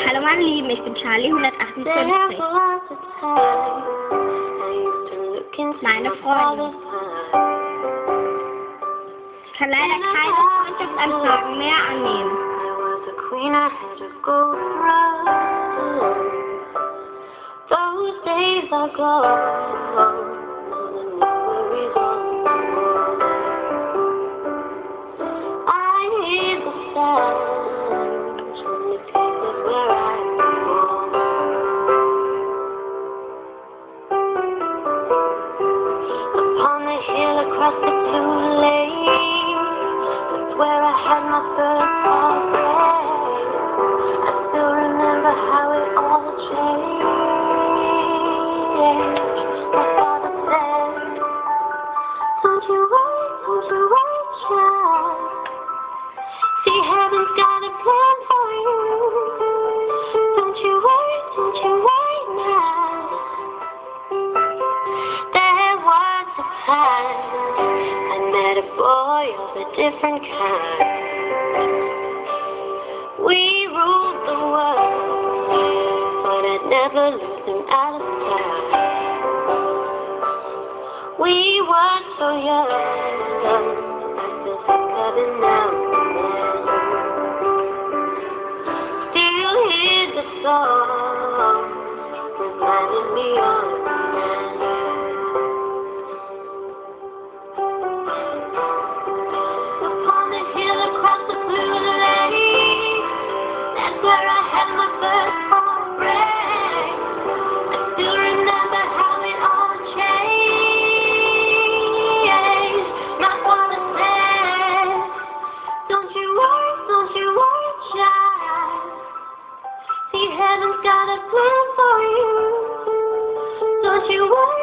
Hallo meine Lieben, ich bin Charlie 158. Meine Freundin. Ich kann leider keine Freundschaftsanfragen mehr annehmen. Those days are gone. I hear the sounds from the places where I belong. Upon the hill across the blue lake, that's where I had my first heartbreak. I still remember how it all changed. My father said, don't you worry, child. See, heaven's got a plan for you. Don't you worry now. There was a time I met a boy of a different kind. We ruled the world, but I'd never lose him out of sight. We were so young, I still think of it now and then. Still hear the song, reminding me of the man. Upon the hill across the blue lake, that's where I had my first heartbreak. I still remember how it all changed. My father said, don't you worry, child. See, heaven's got a plan for you. Don't you worry.